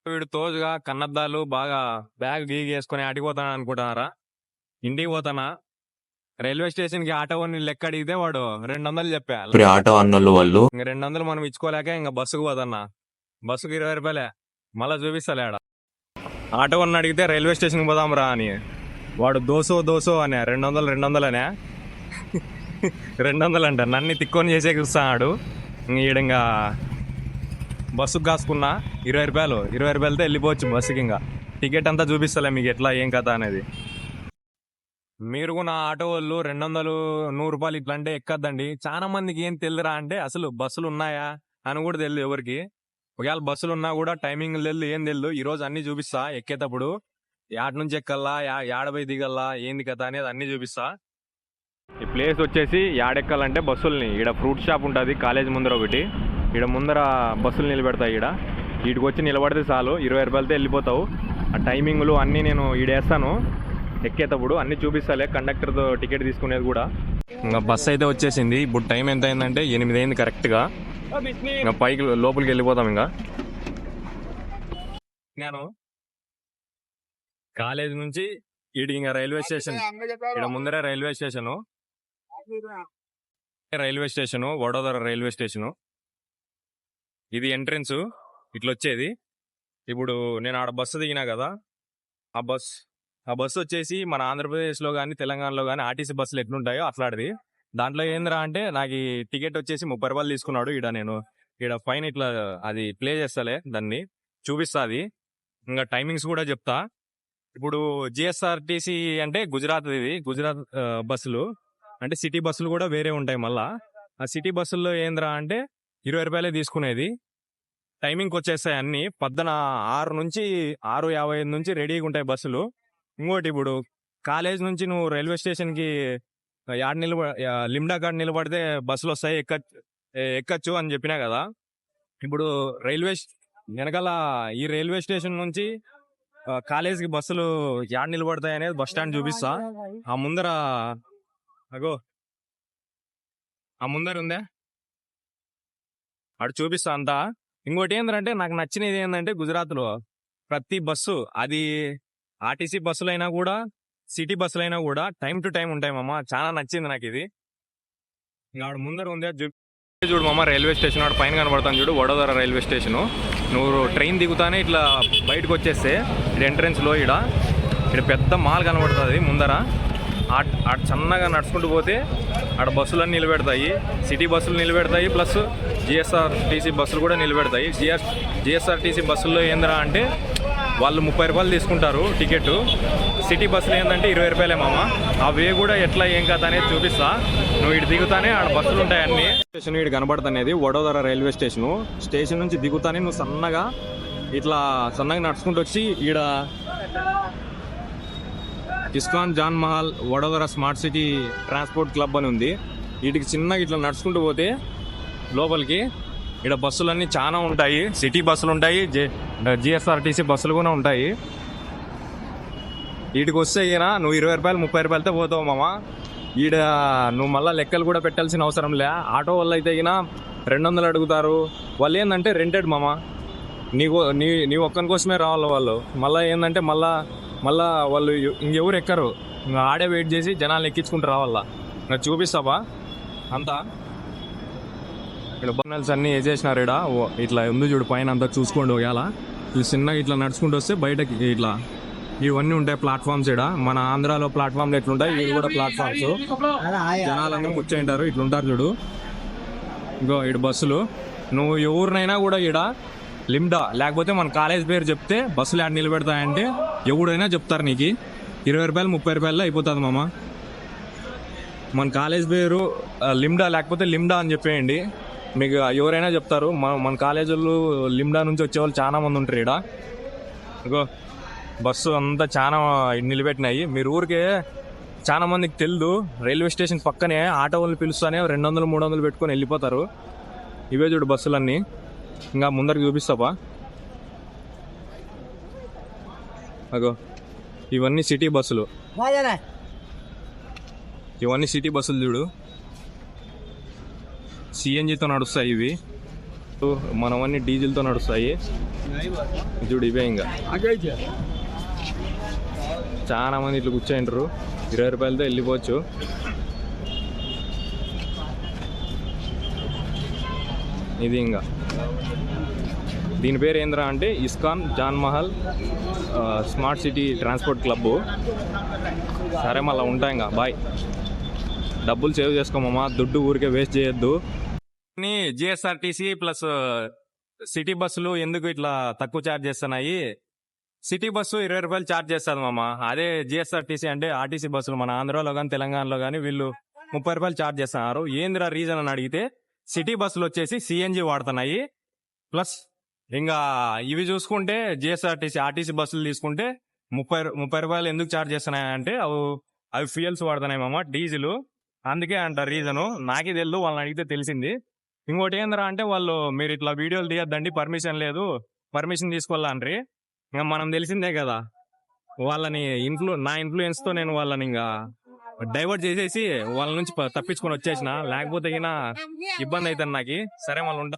వీడు తోజుగా కన్నద్దాలు బాగా బ్యాగ్ గీగేసుకుని ఆటిపోతాను అనుకుంటున్నారా? ఇంటికి పోతానా, రైల్వే స్టేషన్ కి ఆటో లెక్క అడిగితే వాడు 200 చెప్పా. ఇప్పుడు ఆటో అన్నోళ్ళు వాళ్ళు ఇంక 200 మనం ఇచ్చుకోలేక ఇంకా బస్సుకు పోతన్నా. బస్సుకు 20 రూపాయలే. మళ్ళా చూపిస్తలే ఆడ. ఆటో అన్న అడిగితే రైల్వే స్టేషన్కి పోదాం రా అని వాడు దోసో అనే 200 అనే 200 అంట. నన్ను తిక్కొని చేసే చూస్తాడు. ఈడంగా బస్సుకు కాసుకున్నా 20 రూపాయలు. 20 రూపాయలతో వెళ్ళిపోవచ్చు బస్సుకి. ఇంకా టికెట్ అంతా చూపిస్తలే మీకు ఎట్లా ఏం కథ అనేది. మీరు కూడా ఆటో వాళ్ళు 200 100 రూపాయలు ఇట్లా అంటే ఎక్కద్దండి. చాలా మందికి ఏం తెలియదురా అంటే అసలు బస్సులు ఉన్నాయా అని కూడా తెలియదు ఎవరికి. ఒకవేళ బస్సులు ఉన్నా కూడా టైమింగ్ తెలియదు, ఏం తెలియదు. ఈ రోజు అన్ని చూపిస్తా ఎక్కేటప్పుడు. యాడ్ నుంచి ఎక్కల్లా, యాడపై దిగల్లా, ఏంది కథ అనేది అన్ని చూపిస్తా. ఈ ప్లేస్ వచ్చేసి యాడెక్కాలంటే బస్సుల్ని ఈడ ఫ్రూట్ షాప్ ఉంటుంది కాలేజ్ ముందర ఒకటి. ఈడ ముందర బస్సులు నిలబెడతాయి. వీటికి వచ్చి నిలబడితే చాలు 20 రూపాయలతో వెళ్ళిపోతావు. ఆ టైమింగ్లు అన్నీ నేను ఈడేస్తాను. ఎక్కేటప్పుడు అన్ని చూపిస్తాలే, కండక్టర్తో టికెట్ తీసుకునేది కూడా. ఇంకా బస్సు అయితే వచ్చేసింది. ఇప్పుడు టైం ఎంత అయిందంటే 8 అయింది కరెక్ట్గా. ఇంకా పైకి లోపలికి వెళ్ళిపోతాం. ఇంకా నేను కాలేజ్ నుంచి ఈడికి ఇంకా రైల్వే స్టేషన్, ఇక్కడ ముందరే railway station Vadodara railway station. ఇది ఎంట్రన్స్ ఇట్లా వచ్చేది. ఇప్పుడు నేను ఆడ బస్సు దిగినా కదా, ఆ బస్సు వచ్చేసి మన ఆంధ్రప్రదేశ్లో కానీ తెలంగాణలో కానీ ఆర్టీసీ బస్సులు ఎట్లుంటాయో అట్లాంటిది. దాంట్లో ఏందిరా అంటే నాకు ఈ టికెట్ వచ్చేసి 30 రూపాయలు తీసుకున్నాడు. నేను పైన ఇట్లా అది ప్లే చేస్తాలే, దాన్ని చూపిస్తా. అది ఇంకా టైమింగ్స్ కూడా చెప్తా. ఇప్పుడు జిఎస్ఆర్టీసీ అంటే గుజరాత్, ఇది గుజరాత్ బస్సులు అంటే సిటీ బస్సులు కూడా వేరే ఉంటాయి. మళ్ళా ఆ సిటీ బస్సుల్లో ఏందిరా అంటే 20 రూపాయలే తీసుకునేది. టైమింగ్కి వచ్చేస్తాయి అన్ని. 6 నుంచి 6:55 నుంచి రెడీగా ఉంటాయి బస్సులు. ఇంకోటి ఇప్పుడు కాలేజ్ నుంచి నువ్వు రైల్వే స్టేషన్కి లిమ్డా కాడ నిలబడితే బస్సులు వస్తాయి, ఎక్కచ్చు అని చెప్పినా కదా. ఇప్పుడు వెనకాల ఈ రైల్వే స్టేషన్ నుంచి కాలేజ్కి బస్సులు యాడ్ నిలబడతాయి అనేది బస్ స్టాండ్ చూపిస్తా. ఆ ముందర ఉందే అటు చూపిస్తా అంతా. ఇంకోటి ఏంటంటే నాకు నచ్చినది ఏంటంటే గుజరాత్లో ప్రతి బస్సు, అది ఆర్టీసీ బస్సులైనా కూడా సిటీ బస్సులైనా కూడా టైం టు టైం ఉంటాయి మామ. చాలా నచ్చింది నాకు ఇది. ఇంకా ఆడ ముందర ఉందే చూడు మామ, రైల్వే స్టేషన్ ఆడ పైన కనబడతాను చూడు, వడోదర రైల్వే స్టేషను. నువ్వు ట్రైన్ దిగుతానే ఇట్లా బయటకు వచ్చేస్తే ఇది ఎంట్రన్స్లో ఇక్కడ పెద్ద మాల్ కనబడుతుంది ముందర. ఆడ సన్నగా నడుచుకుంటూ పోతే ఆడ బస్సులన్నీ నిలబెడతాయి, సిటీ బస్సులు నిలబెడతాయి, ప్లస్ జిఎస్ఆర్టీసీ బస్సులు కూడా నిలబెడతాయి. జిఎస్ఆర్టీసీ బస్సుల్లో ఏందిరా అంటే వాళ్ళు 30 రూపాయలు తీసుకుంటారు టికెట్. సిటీ బస్సులు ఏంటంటే 20 రూపాయలే మామ. అవే కూడా ఎట్లా ఏం కథ అనేది చూపిస్తా. నువ్వు ఇటు దిగుతానే ఆడ బస్సులు ఉంటాయి అన్ని. స్టేషన్ ఇటు కనబడుతున్నది వడోదర రైల్వే స్టేషను. స్టేషన్ నుంచి దిగుతానే నువ్వు సన్నగా నడుచుకుంటూ వచ్చి ఈడ ISKCON Jan Mahal Vadodara smart city transport club అని ఉంది. వీటికి చిన్నగా ఇట్లా నడుచుకుంటూ పోతే లోపలికి ఇక్కడ బస్సులన్నీ చాలా ఉంటాయి. సిటీ బస్సులు ఉంటాయి, జిఎస్ఆర్టీసీ బస్సులు కూడా ఉంటాయి. వీటికి వస్తే ఈయన నువ్వు 20 రూపాయలు 30 రూపాయలతో పోతావు మామ. ఈడ నువ్వు మళ్ళీ లెక్కలు కూడా పెట్టాల్సిన అవసరం లే. ఆటో వాళ్ళు అయితే ఈయన 200 అడుగుతారు. వాళ్ళు ఏంటంటే రెంటెడ్ మామ, నీ ఒక్కని కోసమే రావాలి వాళ్ళు. మళ్ళీ ఏంటంటే మళ్ళా వాళ్ళు ఇంకెవరు ఎక్కరు, ఇంకా ఆడే వెయిట్ చేసి జనాలు ఎక్కించుకుంటూ రావాలా. నాకు చూపిస్తావా అంతా. ఇక్కడ బర్నల్స్ అన్నీ వేసేసినారు. ఇట్లా ఉంది చూడు పైన అంతా చూసుకోండి. ఒకవేళ ఇది చిన్నగా ఇట్లా నడుచుకుంటూ వస్తే బయటకి ఇట్లా ఇవన్నీ ఉంటాయి ప్లాట్ఫామ్స్. ఇక్కడ మన ఆంధ్రాలో ప్లాట్ఫామ్లు ఎట్లుంటాయి, ఇవి కూడా ప్లాట్ఫామ్స్. జనాలన్నీ కూర్చోంటారు, ఇట్లుంటారు చూడు. ఇంకో ఇటు బస్సులు. నువ్వు ఎవరినైనా కూడా ఈడ లిమ్డా లేకపోతే మన కాలేజ్ పేరు చెప్తే బస్సులు యాడ్ నిలబెడతాయంటే ఎవడైనా చెప్తారు నీకు 20 రూపాయలు 30 రూపాయల్లో అయిపోతుంది మామ. మన కాలేజ్ పేరు లిమ్డా లేకపోతే లిమ్డా అని చెప్పేయండి, మీకు ఎవరైనా చెప్తారు. మన కాలేజీలు లిమ్డా నుంచి వచ్చేవాళ్ళు చాలా మంది ఉంటారు ఇక్కడ. ఇగో బస్సు అంతా చాలా నిలబెట్టినాయి. మీరు ఊరికే చాలా మందికి తెలియదు, రైల్వే స్టేషన్ పక్కనే ఆటో వాళ్ళు పిలుస్తానే 200 300 పెట్టుకొని వెళ్ళిపోతారు. ఇవే చూడు బస్సులన్నీ. ఇంకా ముందరికి చూపిస్తావా? అగో ఇవన్నీ సిటీ బస్సులు. చూడు, సిఎన్జితో నడుస్తాయి ఇవి. మనవన్నీ డీజిల్తో నడుస్తాయి. చూడు ఇవే ఇంకా చాలా మంది ఇట్లా కూర్చోంటారు. 20 రూపాయలతో వెళ్ళిపోవచ్చు. ఇది ఇంకా దీని పేరు ఏంద్రా అంటే ISKCON Jan Mahal smart city transport club. సరే మళ్ళీ ఉంటా ఇంకా బాయ్. డబ్బులు సేవ్ చేసుకోమమ్మా, దుడ్డు ఊరికే వేస్ట్ చేయొద్దు. జిఎస్ఆర్టీసీ ప్లస్ సిటీ బస్సులు ఎందుకు ఇట్లా తక్కువ ఛార్జ్ చేస్తున్నాయి? సిటీ బస్సు 20 రూపాయలు ఛార్జ్ చేస్తుంది మామ. అదే జిఎస్ఆర్టీసీ అంటే ఆర్టీసీ బస్సులు మన ఆంధ్రాలో కానీ తెలంగాణలో కానీ వీళ్ళు 30 రూపాయలు ఛార్జ్ చేస్తున్నారు. ఏందిరా రీజన్ అని అడిగితే సిటీ బస్సులు వచ్చేసి సిఎన్జి వాడుతున్నాయి. ప్లస్ ఇంకా ఇవి చూసుకుంటే జిఎస్ఆర్టీసీ ఆర్టీసీ బస్సులు తీసుకుంటే 30 రూపాయలు ఎందుకు ఛార్జ్ చేస్తున్నాయి అంటే అవి ఫ్యూయల్స్ వాడుతున్నాయి మామ, డీజిల్. అందుకే అంటారు రీజను. నాకే తెలియదు, వాళ్ళని అడిగితే తెలిసింది. ఇంకోటి ఏందిరా అంటే వాళ్ళు మీరు ఇట్లా వీడియోలు తీయద్దండి, పర్మిషన్ లేదు, పర్మిషన్ తీసుకోవాలండ్రి. ఇంకా మనం తెలిసిందే కదా, వాళ్ళని నా ఇన్ఫ్లుయెన్స్ తో నేను వాళ్ళని ఇంకా డైవర్ట్ చేసేసి వాళ్ళ నుంచి తప్పించుకొని వచ్చేసిన. లేకపోతే ఇబ్బంది అవుతుంది నాకు. సరే మళ్ళీ ఉంటా.